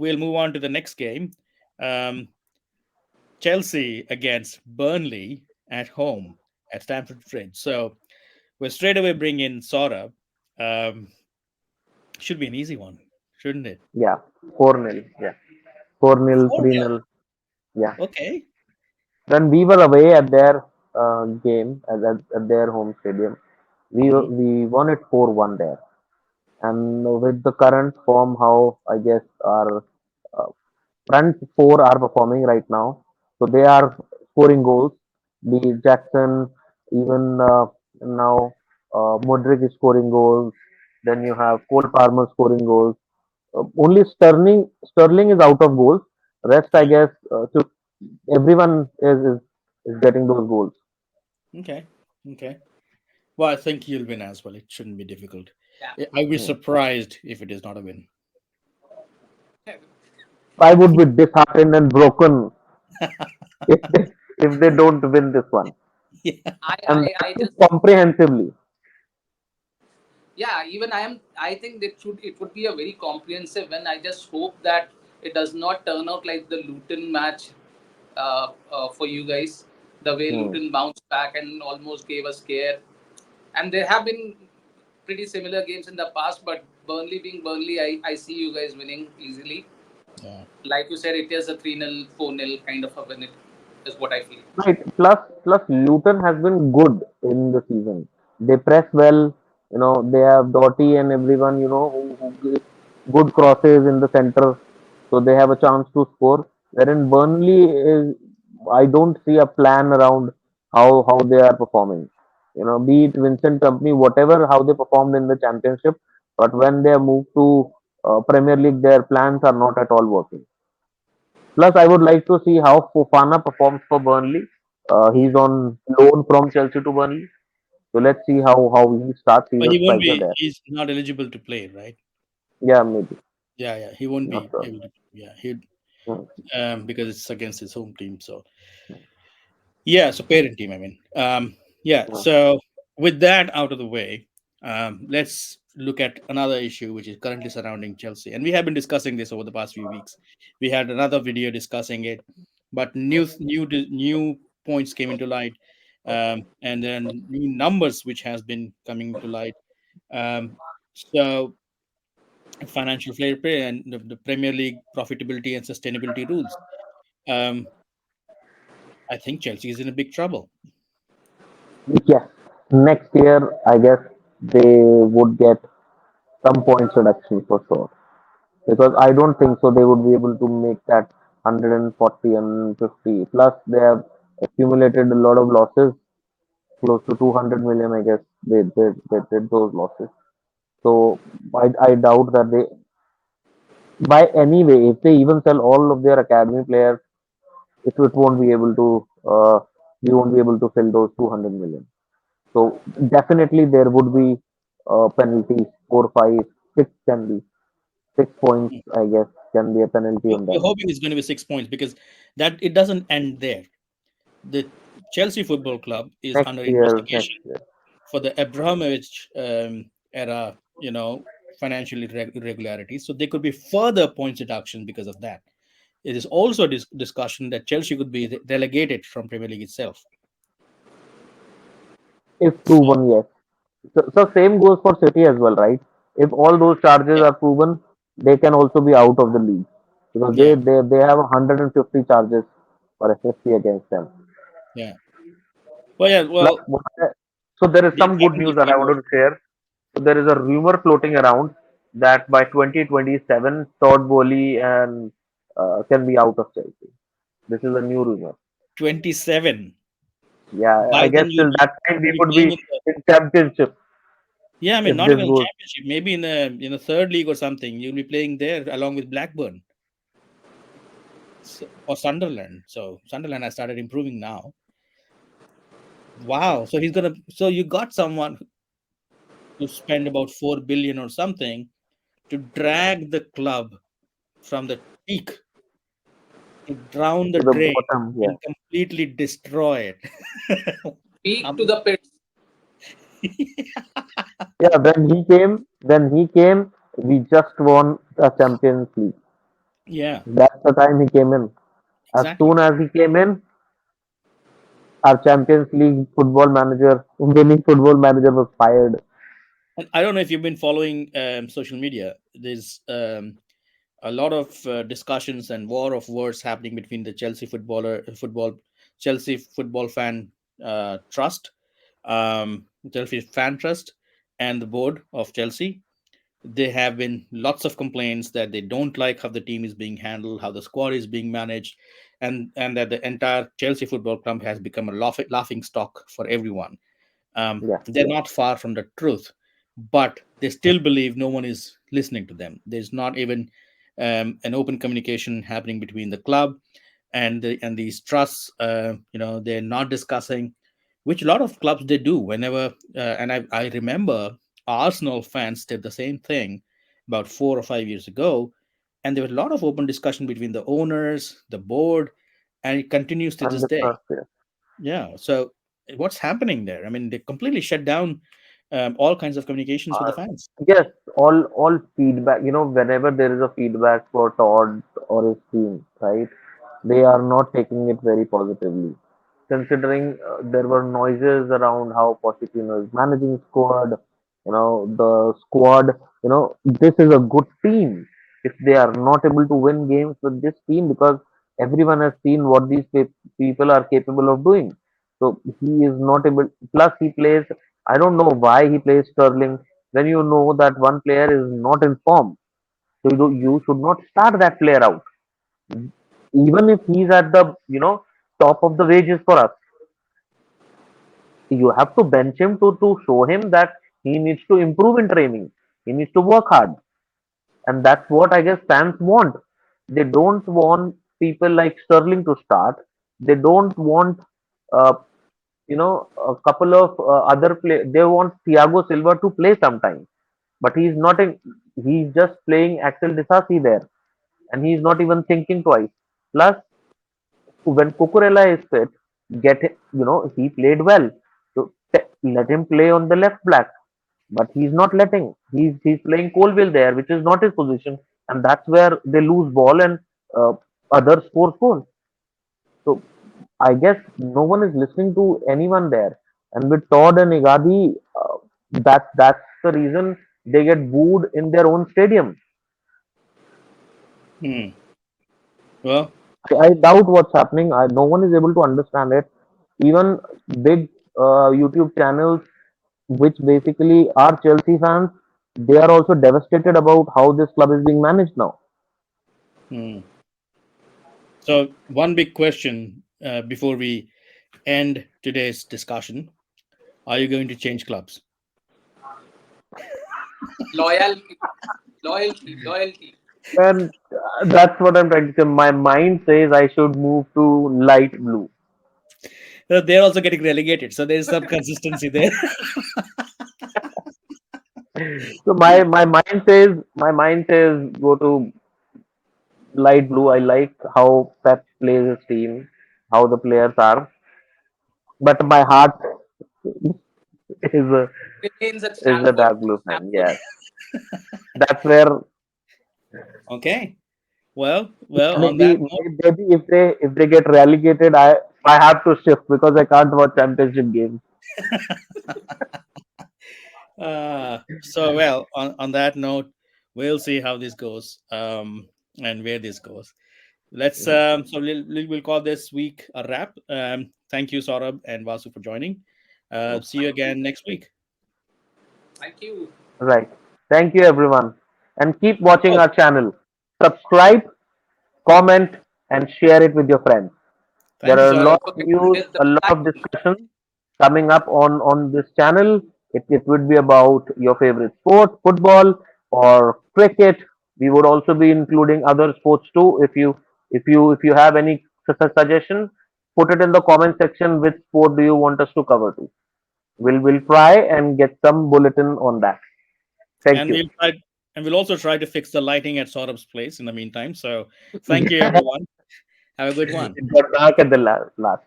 we'll move on to the next game. Um, Chelsea against Burnley at home at Stamford Bridge. So we'll straight away bring in Saurabh. Um, should be an easy one, shouldn't it? Yeah, 4-0. Yeah, 4-0, 4 nil. 3-0. Yeah. Okay. When we were away at their game at their home stadium, Hmm. we won it 4-1 there. And with the current form, how I guess our uh, front four are performing right now, so they are scoring goals. The Jackson, even now, Modric is scoring goals. Then you have Cole Palmer scoring goals. Only Sterling is out of goals. Rest, I guess, everyone is getting those goals. Okay. Okay. Well, I think he'll win as well. It shouldn't be difficult. Yeah. I'd be Hmm. surprised if it is not a win. I would be disheartened and broken if they don't win this one, Yeah. I, and I, I that is just comprehensively. yeah, even I think it would be a very comprehensive win. I just hope that it does not turn out like the Luton match for you guys. The way Hmm. Luton bounced back and almost gave a scare. And there have been pretty similar games in the past, but Burnley being Burnley, I see you guys winning easily. Yeah. Like you said, it is a 3-0, 4-0 kind of a win. It is what I feel. Right. Plus Luton has been good in the season. They press well. They have Doughty and everyone. Who give good crosses in the center, so they have a chance to score. Wherein Burnley is, I don't see a plan around how they are performing. Be it Vincent Company, whatever how they performed in the championship, but when they move to Premier League, their plans are not at all working. Plus, I would like to see how Fofana performs for Burnley. He's Mm. on loan from Chelsea to Burnley. So let's see how he starts. He's But a he won't striker be. there. He's not eligible to play, right? Yeah, maybe. Yeah, yeah. He won't Not be sure. able to. Yeah, he Hmm. because it's against his home team. So yeah, so parent team. I mean, yeah. Hmm. So with that out of the way, let's look at another issue which is currently surrounding Chelsea, and we have been discussing this over the past few weeks. We had another video discussing it, but new points came into light, and then new numbers which has been coming to light. So financial fair play and the Premier League profitability and sustainability rules. Um, I think Chelsea is in a big trouble. Yes. Next year, I guess they would get some points reduction for sure. Because I don't think so they would be able to make that 140 and 50. Plus, they have accumulated a lot of losses, close to 200 million, I guess. They did those losses. So I doubt that they, by any way, if they even sell all of their academy players, it won't be able to, we won't be able to fill those 200 million. So definitely there would be penalties, 4, 5, 6 can be, 6 points, I guess, can be a penalty on We're them. hoping it's going to be 6 points because that it doesn't end there. The Chelsea Football Club is under Next investigation year. for the Abramovich era, financial irregularities. So there could be further points deduction because of that. It is also a discussion that Chelsea could be relegated from Premier League itself. If So proven, yes. So same goes for City as well, right? If all those charges yeah, are proven, they can also be out of the league because yeah, they have 150 charges for SSC against them. yeah. Well, yeah. Plus, Well, so there is they some good haven't news that I defined. wanted to share. So there is a rumor floating around that by 2027, Todd Bowley and can be out of Chelsea. This is a new rumor. 27. Yeah, By I then guess till that time we you'll be would playing be in the. in championship Yeah, I mean, if not this even goes. championship. Maybe in a third league or something. You'll be playing there along with Blackburn or Sunderland. So Sunderland has started improving now. Wow. So he's gonna. So you got someone who spent about 4 billion or something to drag the club from the peak to drown the To the drain bottom. Yeah, and completely destroy it. Peak to Um, the pits. yeah. When he came, we just won a Champions League. Yeah, That's the time he came in. As exactly. soon as he came in, our Champions League football manager, winning football manager, was fired. And I don't know if you've been following social media. There's a lot of discussions and war of words happening between the Chelsea football fan trust, Chelsea fan trust, and the board of Chelsea. There have been lots of complaints that they don't like how the team is being handled, how the squad is being managed, and that the entire Chelsea football club has become a laughing stock for everyone. Yeah, They're not far from the truth, but they still believe no one is listening to them. There's not even an open communication happening between the club and these trusts. They're not discussing, which a lot of clubs they do. Whenever I remember Arsenal fans did the same thing about 4 or 5 years ago, and there was a lot of open discussion between the owners, the board, and it continues to and this the day. trust. Yeah. Yeah. So what's happening there? I mean, they completely shut down all kinds of communications with the Uh, fans. yes, all feedback. Whenever there is a feedback for Todd or his team, right? They are not taking it very positively, considering there were noises around how Pochettino is managing squad. The squad. This is a good team. If they are not able to win games with this team, because everyone has seen what these people are capable of doing. So he is not able. Plus, he plays. I don't know why he plays Sterling when you know that one player is not in form. So you should not start that player out even if he's at the top of the wages for us. You have to bench him to show him that he needs to improve in training. He needs to work hard, and that's what I guess fans want. They don't want people like Sterling to start. They don't want uh, a couple of other play. They want Thiago Silva to play sometime, but he's not in. He's just playing Axel Disasi there, and he's not even thinking twice. Plus, when Cucurella is fit, he played well. So let him play on the left back, but he's not letting. He's playing Colville there, which is not his position, and that's where they lose ball and uh, others score goals. So I guess no one is listening to anyone there. And with Todd and Igadi, that's the reason they get booed in their own stadium. Hmm. Well, I doubt what's happening. No one is able to understand it. Even big YouTube channels, which basically are Chelsea fans, they are also devastated about how this club is being managed now. hmm. So one big question before we end today's discussion: are you going to change clubs? Loyalty, loyalty. And that's what I'm trying to say. My mind says I should move to light blue. They're also getting relegated, so there's some consistency there. So my mind says go to light blue. I like how Pep plays his team, how the players are, but my heart is a Remains at is a Stamford. dark blue fan. Stamford. Yes, that's where Okay. Well. On maybe that note, maybe if they get relegated, I have to shift because I can't watch championship games. on that note, we'll see how this goes, and where this goes. Let's so we'll call this week a wrap. Thank you, Saurabh and Vasu, for joining. See you again next week. Thank you. Right. Thank you, everyone, and keep watching Oh, our channel. Subscribe, comment, and share it with your friends. There thank you, are a Saurabh. lot Don't of forget to news, hit the a lot like of button. discussion coming up on this channel. It would be about your favorite sport, football or cricket. We would also be including other sports too. If you have any suggestion, put it in the comment section. Which sport do you want us to cover too? We'll try and get some bulletin on that. Thank And you. we'll also try to fix the lighting at Saurabh's place in the meantime. So thank you, everyone. Have a good one. It got dark at the last.